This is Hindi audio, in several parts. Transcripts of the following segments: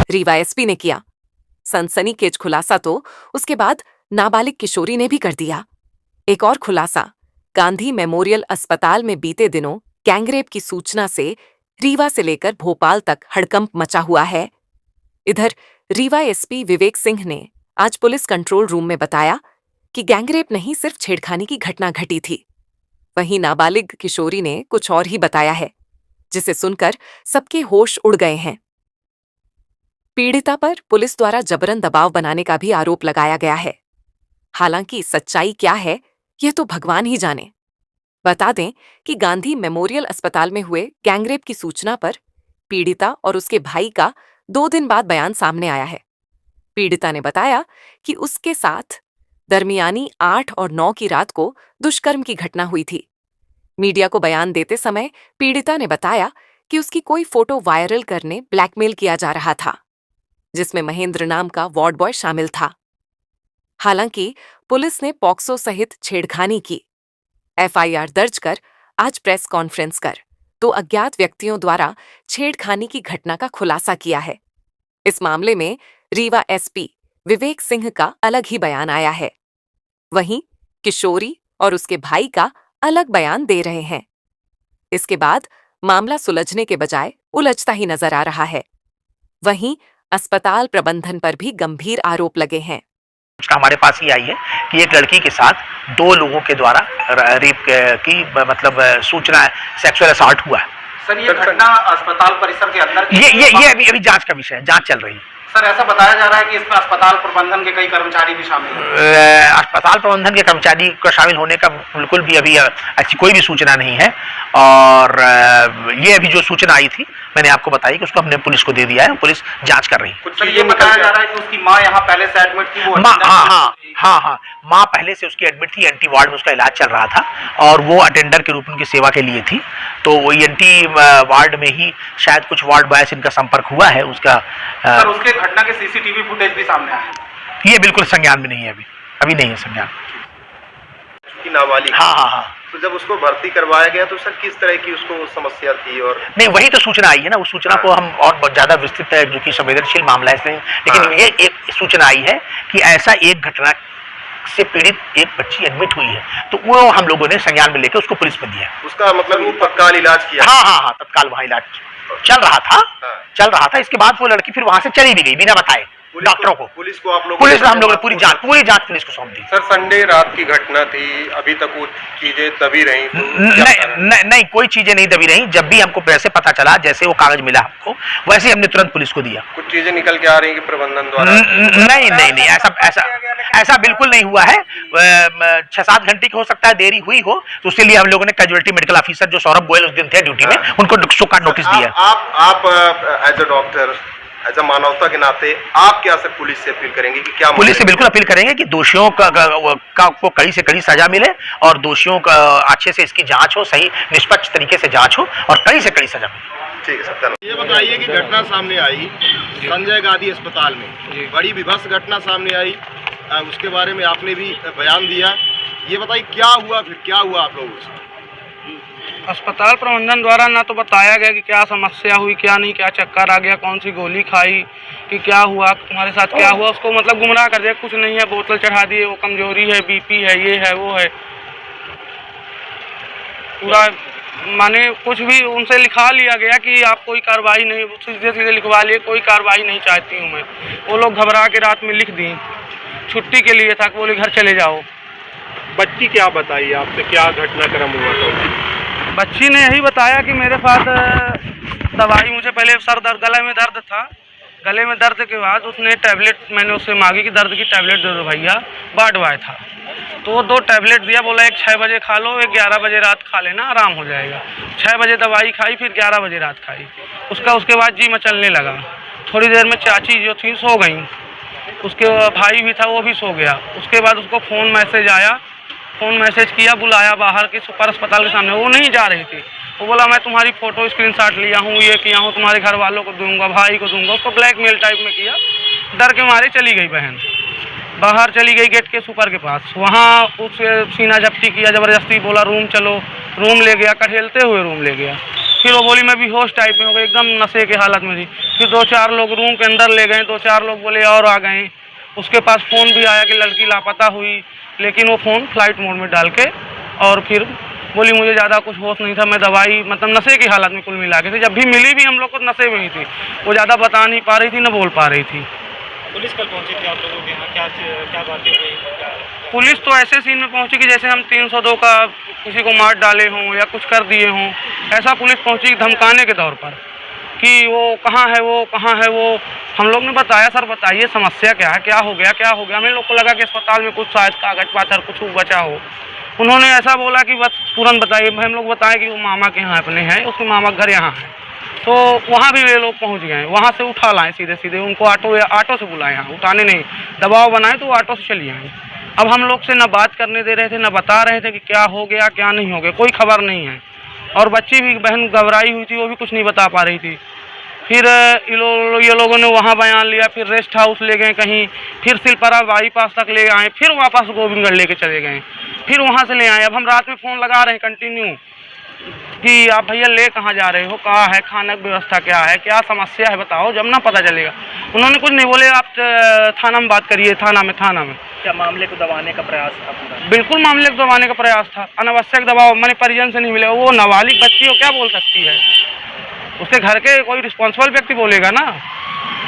रीवा एसपी ने किया। सनसनीखेज खुलासा तो उसके बाद नाबालिग किशोरी ने भी कर दिया। एक और खुलासा, गांधी मेमोरियल अस्पताल में बीते दिनों गैंगरेप की सूचना से रीवा से लेकर भोपाल तक हड़कंप मचा हुआ है। इधर रीवा एसपी विवेक सिंह ने आज पुलिस कंट्रोल रूम में बताया कि गैंगरेप नहीं, सिर्फ छेड़खानी की घटना घटी थी। वहीं नाबालिग किशोरी ने कुछ और ही बताया है, जिसे सुनकर सबके होश उड़ गए हैं। पीड़िता पर पुलिस द्वारा जबरन दबाव बनाने का भी आरोप लगाया गया है। हालांकि सच्चाई क्या है, यह तो भगवान ही जाने। बता दें कि गांधी मेमोरियल अस्पताल में हुए गैंगरेप की सूचना पर पीड़िता और उसके भाई का 2 दिन बाद बयान सामने आया है। पीड़िता ने बताया कि उसके साथ दरमियानी 8 और 9 की रात को दुष्कर्म की घटना हुई थी। मीडिया को बयान देते समय पीड़िता ने बताया कि उसकी कोई फोटो वायरल करने ब्लैकमेल किया जा रहा था, जिसमें महेंद्र नाम का वार्ड बॉय शामिल था। हालांकि पुलिस ने पॉक्सो सहित छेड़खानी की एफआईआर दर्ज कर आज प्रेस कॉन्फ्रेंस कर 2 अज्ञात व्यक्तियों द्वारा छेड़खानी की घटना का खुलासा किया है। इस मामले में रीवा एसपी विवेक सिंह का अलग ही बयान आया है। वहीं किशोरी और उसके भाई का अलग बयान दे रहे हैं। इसके बाद मामला सुलझने के बजाय उलझता ही नजर आ रहा है। वहीं अस्पताल प्रबंधन पर भी गंभीर आरोप लगे हैं। हमारे पास ही आई है कि एक लड़की के साथ 2 लोगों के द्वारा रेप की मतलब सूचना सेक्सुअल असॉल्ट हुआ है। सर, ये घटना अस्पताल परिसर के अंदर ये अभी जांच का विषय है, जांच चल रही है। सर, ऐसा बताया जा रहा है कि इसमें अस्पताल प्रबंधन के कई कर्मचारी भी शामिल हैं। अस्पताल प्रबंधन के कर्मचारी का शामिल होने का बिल्कुल भी अभी ऐसी कोई भी सूचना नहीं है। और ये अभी जो सूचना आई थी मैंने आपको बताई कि उसको हमने पुलिस को दे दिया है, पुलिस जांच कर रही है। कुछ ये बताया जा रहा है कि उसकी माँ यहाँ पहले से एडमिट थी। हाँ, माँ पहले से उसकी एडमिट थी, एंटी वार्ड में उसका इलाज चल रहा था और वो अटेंडर के रूप में उनकी सेवा के लिए थी। तो वो एंटी वार्ड में ही शायद कुछ वार्ड बॉय से इनका संपर्क हुआ है। सर, उसके घटना के सीसीटीवी फुटेज भी सामने आए हैं। ये बिल्कुल संज्ञान में नहीं है, अभी नहीं है संज्ञान की नाबालिग। हाँ। तो जब उसको भर्ती करवाया गया तो सर किस तरह की उसको समस्या थी? और नहीं, वही तो सूचना आई है ना, उस सूचना को हम और बहुत ज्यादा विस्तृत है, जो कि संवेदनशील मामला है इसलिए, लेकिन ये एक सूचना आई है कि ऐसा एक घटना से पीड़ित एक बच्ची एडमिट हुई है, तो वो हम लोगों ने संज्ञान में लेकर उसको पुलिस में दिया। उसका मतलब वो तत्काल इलाज किया? हाँ, तत्काल वहाँ इलाज चल रहा था। इसके बाद वो लड़की फिर वहां से चली भी गई बिना बताए डॉक्टरों को। पुलिस को आप लोग? पुलिस हम लोगों ने पूरी जांच पुलिस को सौंप दी। सर, संडे रात की घटना थी, अभी तक वो चीजें दबी रही? नहीं, कोई चीजें नहीं दबी रही। जब भी हमको वैसे पता चला, जैसे वो कागज मिला हमको, वैसे हमने तुरंत पुलिस को दिया। कुछ चीजें निकल के आ रही है कि प्रबंधन द्वारा? नहीं, ऐसा बिल्कुल नहीं हुआ है। 6-7 घंटे की हो सकता है देरी हुई हो, तो उसके लिए हम लोगों ने कैजुअलिटी मेडिकल ऑफिसर जो सौरभ गोयल उस दिन थे ड्यूटी में, उनको शो का नोटिस दिया। आप as a doctor, as a मानवता के नाते आप क्या सर पुलिस से अपील करेंगे कि क्या? पुलिस से बिल्कुल अपील करेंगे कि दोषियों को कड़ी से कड़ी सजा मिले और दोषियों का अच्छे से इसकी जांच हो, सही निष्पक्ष तरीके से जांच हो और कड़ी से कड़ी सजा मिले। ठीक है सर। ये बताइए कि घटना सामने आई संजय गांधी अस्पताल में, बड़ी विभत्स घटना सामने आई, उसके बारे में आपने भी बयान दिया। ये बताइए क्या हुआ, फिर क्या हुआ आप लोगों से? अस्पताल प्रबंधन द्वारा ना तो बताया गया कि क्या समस्या हुई, क्या नहीं, क्या चक्कर आ गया, कौन सी गोली खाई, कि क्या हुआ तुम्हारे साथ, क्या हुआ, उसको मतलब गुमराह कर दिया। कुछ नहीं है, बोतल चढ़ा दिए, वो कमजोरी है, बीपी है, ये है, वो है, पूरा माने कुछ भी उनसे लिखा लिया गया कि आप कोई कार्रवाई नहीं, सीधे लिखवा लिए, कोई कार्रवाई नहीं चाहती हूँ मैं। वो लोग घबरा के रात में लिख दी, छुट्टी के लिए था, बोले घर चले जाओ। बच्ची क्या बताइए आपसे, क्या घटनाक्रम हुआ था? बच्ची ने यही बताया कि मेरे पास दवाई, मुझे पहले सर दर्द, गले में दर्द था, गले में दर्द के बाद उसने टैबलेट, मैंने उससे मांगी कि दर्द की टैबलेट दे दो भैया, बाडवाय था, तो वो 2 टैबलेट दिया, बोला एक 6 बजे खा लो, एक 11 बजे रात खा लेना, आराम हो जाएगा। 6 बजे दवाई खाई, फिर 11 बजे रात खाई। उसके बाद जी मचलने लगा। थोड़ी देर में चाची जो थी सो गई, उसके भाई भी था वो भी सो गया। उसके बाद उसको फ़ोन मैसेज किया, बुलाया बाहर की सुपर अस्पताल के सामने, वो नहीं जा रही थी। वो बोला मैं तुम्हारी फ़ोटो स्क्रीनशॉट लिया हूँ, ये किया हूँ, तुम्हारे घर वालों को दूंगा, भाई को दूंगा। उसको ब्लैकमेल टाइप में किया। डर के मारे चली गई बहन, बाहर चली गई गेट के सुपर के पास। वहाँ उससे सीना जब्ती किया, ज़बरदस्ती बोला रूम चलो, रूम ले गया, कठेलते हुए रूम ले गया। फिर वो बोली मैं बेहोश टाइप में हो गई, एकदम नशे के हालत में थी। फिर 2-4 लोग रूम के अंदर ले गए, 2-4 लोग बोले और आ गए। उसके पास फ़ोन भी आया कि लड़की लापता हुई, लेकिन वो फ़ोन फ्लाइट मोड में डाल के और फिर बोली मुझे ज़्यादा कुछ होश नहीं था, मैं दवाई मतलब नशे की हालत में कुल मिला के थी। जब भी मिली भी हम लोग को नशे में ही थी, वो ज़्यादा बता नहीं पा रही थी, न बोल पा रही थी। पुलिस कल पहुंची थी आप लोगों के यहाँ, क्या बातें हुई? पुलिस तो ऐसे सीन में पहुंची कि जैसे हम 302 का किसी को मार डाले हों या कुछ कर दिए हों, ऐसा पुलिस पहुंची धमकाने के तौर पर कि वो कहाँ है, वो कहाँ है वो। हम लोग ने बताया सर बताइए समस्या क्या है, क्या हो गया क्या हो गया। हमें लोग को लगा कि अस्पताल में कुछ शायद कागज पाथर कुछ बचा हो। उन्होंने ऐसा बोला कि बस तुरंत बताइए। हम लोग बताएं कि वो मामा के यहाँ अपने हैं, उसके मामा घर यहाँ है। तो वहाँ भी वे लोग पहुँच गए, वहाँ से उठा लाएँ सीधे सीधे उनको, ऑटो से बुलाए, यहाँ उठाने नहीं, दबाव बनाए तो ऑटो से चली आए। अब हम लोग से न बात करने दे रहे थे, न बता रहे थे कि क्या हो गया क्या नहीं हो गया, कोई खबर नहीं है। और बच्ची भी बहन घबराई हुई थी, वो भी कुछ नहीं बता पा रही थी। फिर ये लोगों ने वहाँ बयान लिया, फिर रेस्ट हाउस ले गए कहीं, फिर सिलपरा बाईपास तक ले आए, फिर वापस गोविंदगढ़ लेके चले गए, फिर वहाँ से ले आए। अब हम रात में फ़ोन लगा रहे हैं कंटिन्यू कि आप भैया ले कहाँ जा रहे हो, कहाँ है, खाना की व्यवस्था क्या है, क्या समस्या है बताओ, जब ना पता चलेगा। उन्होंने कुछ नहीं बोले, आप थाना में बात करिए, थाना में। क्या मामले को दबाने का प्रयास था पूरा? बिल्कुल मामले को दबाने का प्रयास था, अनावश्यक दबाव। मैंने परिजन से नहीं मिले, वो नाबालिग बच्ची हो क्या बोल सकती है, उसके घर के कोई रिस्पॉन्सिबल व्यक्ति बोलेगा ना।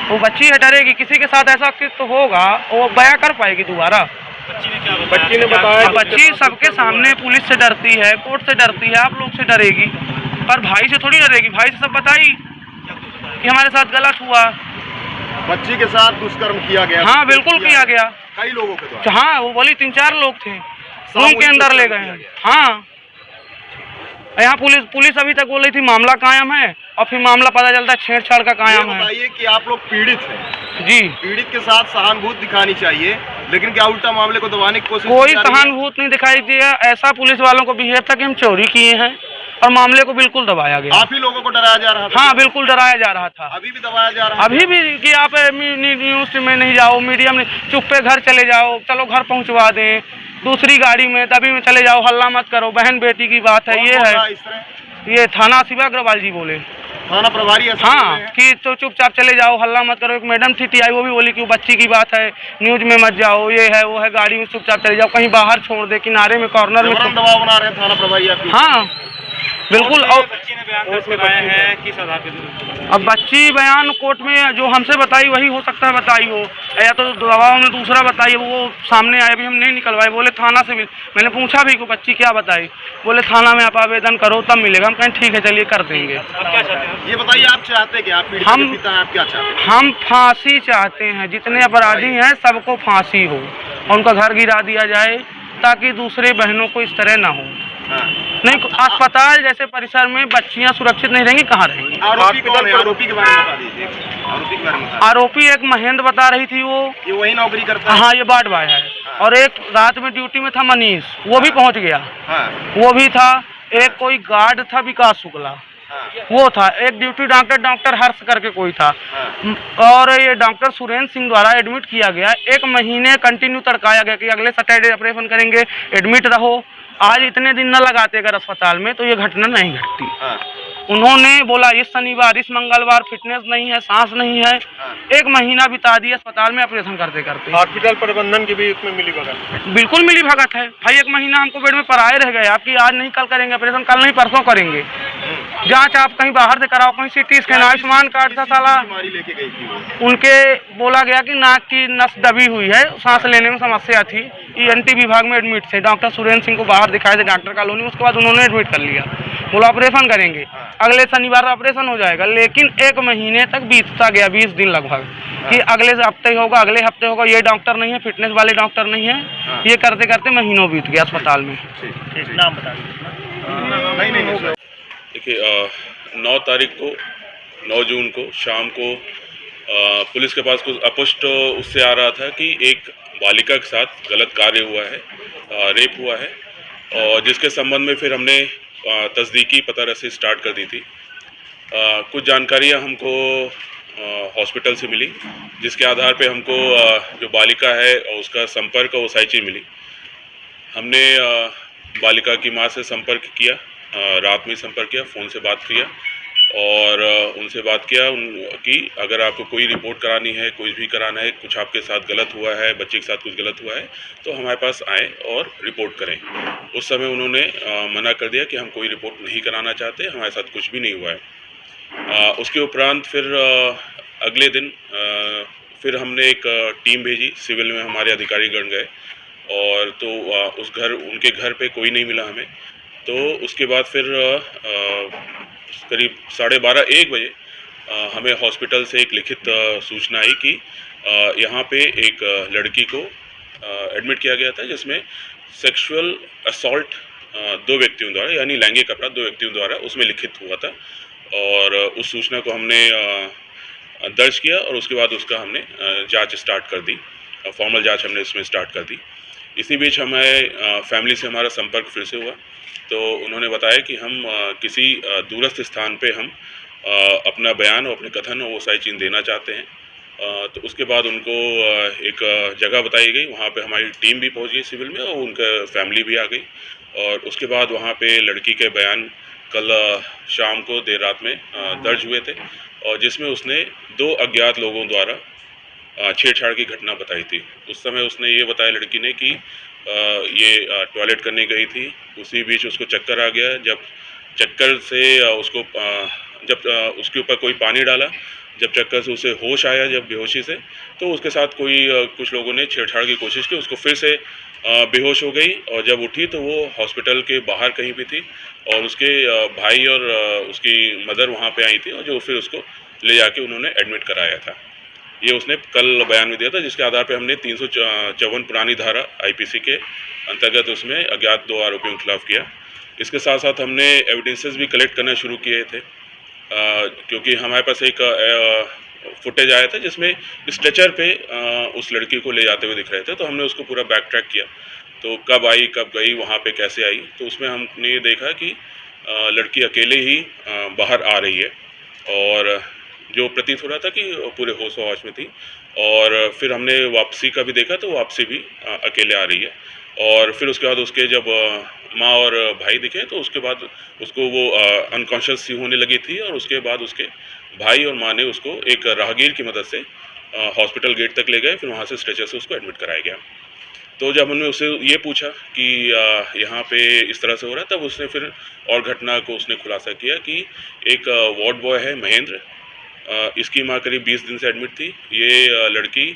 वो बच्ची है, डरेगी, किसी के साथ ऐसा तो होगा वो बयां कर पाएगी दोबारा। बच्ची ने क्या बताया? बच्ची ने बताया बच्ची सबके सामने पुलिस से डरती है, कोर्ट से डरती है, आप लोग से डरेगी, पर भाई से थोड़ी डरेगी। भाई से सब बताई कि हमारे साथ गलत हुआ, बच्ची के साथ दुष्कर्म किया गया। हाँ बिल्कुल किया गया, कई लोगों के द्वारा। हाँ वो बोली 3-4 लोग थे, रूम के अंदर ले गए हैं। हाँ यहाँ पुलिस अभी तक बोल रही थी मामला कायम है, और फिर मामला पता चलता है छेड़छाड़ का कायम है। बताइए कि आप लोग पीड़ित हैं जी, पीड़ित के साथ सहानुभूति दिखानी चाहिए, लेकिन क्या उल्टा मामले को दबाने की कोशिश कोई की जा रही है? सहानुभूति नहीं दिखाई दिया। ऐसा पुलिस वालों को बिहेव था कि हम चोरी किए हैं, और मामले को बिल्कुल दबाया गया। आप ही लोगों को डराया जा रहा था? हाँ बिल्कुल डराया जा रहा था, अभी भी दबाया जा रहा है? अभी भी कि आप न्यूज़ में नहीं जाओ, मीडिया में चुप्पे घर चले जाओ, चलो घर पहुंचवा दें, दूसरी गाड़ी में तभी में चले जाओ, हल्ला मत करो, बहन बेटी की बात है। कौन ये बोल है, रहा इस तरह? ये थाना शिवा अग्रवाल जी बोले, थाना प्रभारी ऐसा बोल हाँ रहे हैं? कि तो चुपचाप चले जाओ, हल्ला मत करो। एक मैडम थी आई, वो भी बोली कि वो बच्ची की बात है, न्यूज़ में मत जाओ, ये है वो है, गाड़ी में चुपचाप चले जाओ, कहीं बाहर छोड़ दे, किनारे में कॉर्नर में। जबरन दबाव बना रहे हैं थाना प्रभारी आपकी? हाँ बिल्कुल। और बच्ची ने बयान दर्ज कराया है, किस आधार पे? अब बच्ची बयान कोर्ट में जो हमसे बताई वही हो सकता है बताई हो, या तो दबाव में दूसरा बताई, वो सामने आए, अभी हम नहीं निकलवाए। बोले थाना से मैंने पूछा भी कि बच्ची क्या बताई, बोले थाना में आप आवेदन करो तब मिलेगा। हम कहें ठीक है चलिए कर देंगे। आप क्या चाहते हैं? ये बताइए आप चाहते क्या? आप पीड़ित के पिता हैं, आप क्या चाहते हैं? हम फांसी चाहते हैं, जितने अपराधी हैं सबको फांसी हो, और उनका घर गिरा दिया जाए, ताकि दूसरे बहनों को इस तरह ना हो। हाँ। नहीं, अस्पताल जैसे परिसर में बच्चियां सुरक्षित नहीं रहेंगी, कहाँ रहेंगी? आरोपी कौन है? आरोपी के बारे में बता दीजिए। आरोपी के बारे में बता आरोपी एक महेंद्र बता रही थी, वो दीजिए। ये वही नौकरी करता है? हाँ ये वार्ड बॉय है। और एक रात में ड्यूटी में था मनीष, वो भी पहुंच गया, हाँ वो भी था। एक कोई गार्ड था विकास शुक्ला, हाँ वो था। एक ड्यूटी डॉक्टर हर्ष करके कोई था। हाँ। और ये डॉक्टर सुरेंद्र सिंह द्वारा एडमिट किया गया, 1 महीने कंटिन्यू तड़काया गया कि अगले सैटरडे ऑपरेशन करेंगे, एडमिट रहो। आज इतने दिन न लगाते अगर अस्पताल में तो ये घटना नहीं घटती। हाँ। उन्होंने बोला इस शनिवार इस मंगलवार फिटनेस नहीं है, सांस नहीं है। 1 महीना बिता दिया अस्पताल में ऑपरेशन करते करते। हॉस्पिटल प्रबंधन की भी इसमें मिली भगत? बिल्कुल मिली भगत है भाई। 1 महीना हमको बेड में पराए रह गए, आपकी आज नहीं कल करेंगे ऑपरेशन, कल नहीं परसों करेंगे। जांच आप कहीं बाहर से कराओ, कहीं सीटी स्कैन, आयुष्मान कार्ड था साला। बीमारी लेके गई थी वो? उनके बोला गया कि नाक की नस दबी हुई है, सांस लेने में समस्या थी। ENT विभाग में एडमिट थे, डॉक्टर सुरेंद्र सिंह को बाहर दिखाए थे डॉक्टर कॉलोनी। उसके बाद उन्होंने एडमिट कर लिया, बोला ऑपरेशन करेंगे, अगले शनिवार ऑपरेशन हो जाएगा। लेकिन 1 महीने तक बीतता गया, 20 दिन लगभग, कि अगले हफ्ते होगा, अगले हफ्ते होगा। ये डॉक्टर नहीं है, फिटनेस वाले डॉक्टर नहीं है। ये करते करते महीनों बीत गया अस्पताल में। नाम बता दीजिए। नहीं सर। देखिए 9 तारीख को 9 जून को शाम को पुलिस के पास कुछ अपुष्ट उससे आ रहा था कि एक बालिका के साथ गलत कार्य हुआ है, रेप हुआ है, और जिसके संबंध में फिर हमने तस्दीकी पता रसी स्टार्ट कर दी थी। कुछ जानकारियां हमको हॉस्पिटल से मिली, जिसके आधार पे हमको जो बालिका है उसका संपर्क और साइची मिली। हमने बालिका की माँ से संपर्क किया, रात में संपर्क किया, फ़ोन से बात किया और उनसे बात किया कि अगर आपको कोई रिपोर्ट करानी है, कुछ भी कराना है, कुछ आपके साथ गलत हुआ है, बच्चे के साथ कुछ गलत हुआ है तो हमारे पास आएँ और रिपोर्ट करें। उस समय उन्होंने मना कर दिया कि हम कोई रिपोर्ट नहीं कराना चाहते, हमारे साथ कुछ भी नहीं हुआ है। उसके उपरांत फिर अगले दिन फिर हमने एक टीम भेजी, सिविल में हमारे अधिकारीगण गए और तो उनके घर पे कोई नहीं मिला हमें। तो उसके बाद फिर करीब 12:30-1 बजे हमें हॉस्पिटल से एक लिखित सूचना आई कि यहाँ पे एक लड़की को एडमिट किया गया था जिसमें सेक्सुअल असॉल्ट 2 व्यक्तियों द्वारा यानी लैंगिक अपराध 2 व्यक्तियों द्वारा उसमें लिखित हुआ था और उस सूचना को हमने दर्ज किया और उसके बाद उसका हमने जांच स्टार्ट कर दी, फॉर्मल जांच हमने इसमें स्टार्ट कर दी। इसी बीच हमें फैमिली से हमारा संपर्क फिर से हुआ तो उन्होंने बताया कि हम किसी दूरस्थ स्थान पे हम अपना बयान और अपने कथन और वो सारी चीज़ देना चाहते हैं। तो उसके बाद उनको एक जगह बताई गई, वहाँ पे हमारी टीम भी पहुँच गई सिविल में और उनका फैमिली भी आ गई और उसके बाद वहाँ पे लड़की के बयान कल शाम को देर रात में दर्ज हुए थे और जिसमें उसने 2 अज्ञात लोगों द्वारा छेड़छाड़ की घटना बताई थी। उस समय उसने ये बताया लड़की ने कि ये टॉयलेट करने गई थी, उसी बीच उसको चक्कर आ गया। जब चक्कर से जब उसके ऊपर कोई पानी डाला, जब चक्कर से उसे होश आया जब बेहोशी से, तो उसके साथ कुछ लोगों ने छेड़छाड़ की कोशिश की, उसको फिर से बेहोश हो गई और जब उठी तो वो हॉस्पिटल के बाहर कहीं भी थी और उसके भाई और उसकी मदर वहाँ पे आई थी और जो फिर उसको ले जाके उन्होंने एडमिट कराया था। ये उसने कल बयान में दिया था जिसके आधार पे हमने 354 पुरानी धारा आईपीसी के अंतर्गत उसमें अज्ञात 2 आरोपियों के खिलाफ किया। इसके साथ साथ हमने एविडेंसेस भी कलेक्ट करना शुरू किए थे क्योंकि हमारे पास एक फुटेज आया था जिसमें स्ट्रेचर पे उस लड़की को ले जाते हुए दिख रहे थे, तो हमने उसको पूरा बैक ट्रैक किया। तो कब आई, कब गई, वहाँ पे कैसे आई, तो उसमें हमने ये देखा कि लड़की अकेले ही बाहर आ रही है और जो प्रतीत हो रहा था कि पूरे होश हवास में थी और फिर हमने वापसी का भी देखा तो वापसी भी अकेले आ रही है और फिर उसके बाद उसके जब माँ और भाई दिखे तो उसके बाद उसको वो अनकॉन्शियस सी होने लगी थी और उसके बाद उसके भाई और माँ ने उसको एक राहगीर की मदद से हॉस्पिटल गेट तक ले गए, फिर वहाँ से स्ट्रेचर से उसको एडमिट कराया गया। तो जब हमने उससे ये पूछा कि यहाँ पे इस तरह से हो रहा है, तब उसने फिर और घटना को उसने खुलासा किया कि एक वार्ड बॉय है महेंद्र, इसकी माँ करीब 20 दिन से एडमिट थी। ये लड़की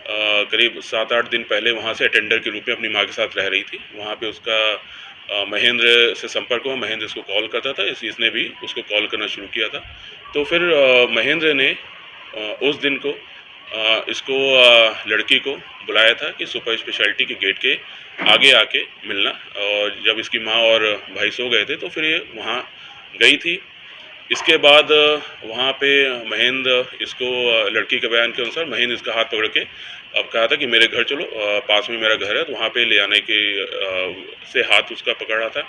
करीब 7-8 दिन पहले वहाँ से अटेंडर के रूप में अपनी माँ के साथ रह रही थी। वहाँ पे उसका महेंद्र से संपर्क हुआ, महेंद्र इसको कॉल करता था, इसने भी उसको कॉल करना शुरू किया था। तो फिर महेंद्र ने उस दिन को इसको लड़की को बुलाया था कि सुपर स्पेशलिटी के गेट के आगे आके मिलना, और जब इसकी माँ और भाई सो गए थे तो फिर ये वहाँ गई थी। इसके बाद वहाँ पे महेंद्र इसको लड़की के बयान के अनुसार महेंद्र इसका हाथ पकड़ के अब कहा था कि मेरे घर चलो, पास में मेरा घर है, तो वहाँ पे ले आने के से हाथ उसका पकड़ रहा था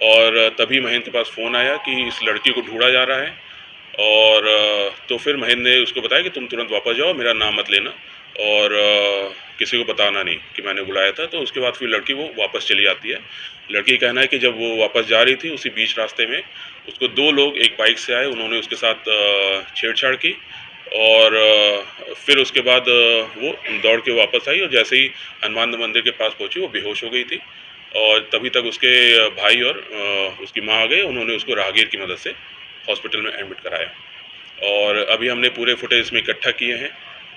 और तभी महेंद्र के पास फ़ोन आया कि इस लड़की को ढूंढा जा रहा है। और तो फिर महेंद्र ने उसको बताया कि तुम तुरंत वापस जाओ, मेरा नाम मत लेना और किसी को बताना नहीं कि मैंने बुलाया था। तो उसके बाद फिर लड़की वो वापस चली जाती है। लड़की का कहना है कि जब वो वापस जा रही थी उसी बीच रास्ते में उसको 2 लोग एक बाइक से आए, उन्होंने उसके साथ छेड़छाड़ की और फिर उसके बाद वो दौड़ के वापस आई और जैसे ही हनुमान मंदिर के पास पहुंची वो बेहोश हो गई थी और तभी तक उसके भाई और उसकी माँ आ गए, उन्होंने उसको राहगीर की मदद से हॉस्पिटल में एडमिट कराया। और अभी हमने पूरे फुटेज इसमें इकट्ठा किए हैं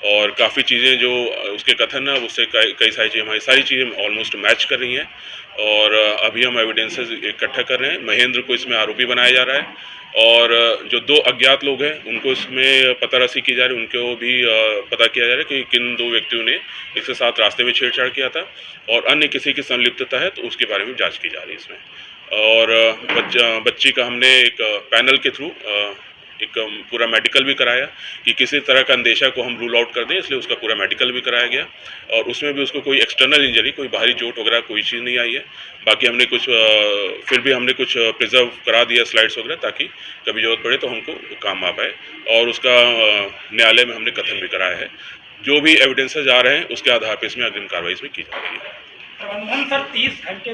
और काफ़ी चीज़ें जो उसके कथन है उससे कई सारी चीज़ें, हमारी सारी चीज़ें ऑलमोस्ट मैच कर रही हैं और अभी हम एविडेंसेस इकट्ठा कर रहे हैं। महेंद्र को इसमें आरोपी बनाया जा रहा है और जो 2 अज्ञात लोग हैं उनको इसमें पतारासी की जा रही है, उनको भी पता किया जा रहा है कि किन 2 व्यक्तियों ने इसके साथ रास्ते में छेड़छाड़ किया था और अन्य किसी की संलिप्तता है तो उसके बारे में जांच की जा रही है इसमें। और बच्ची का हमने एक पैनल के थ्रू एक पूरा मेडिकल भी कराया कि किसी तरह का अंदेशा को हम रूल आउट कर दें, इसलिए उसका पूरा मेडिकल भी कराया गया और उसमें भी उसको कोई एक्सटर्नल इंजरी, कोई बाहरी चोट वगैरह कोई चीज़ नहीं आई है। बाकी हमने फिर भी हमने कुछ प्रिजर्व करा दिया स्लाइड्स वगैरह ताकि कभी जरूरत पड़े तो हमको काम आ पाए और उसका न्यायालय में हमने कथन भी कराया है। जो भी एविडेंसेज आ रहे हैं उसके आधार पर इसमें अग्रिम कार्रवाई इसमें की जा रही है। प्रबंधन सर 30 घंटे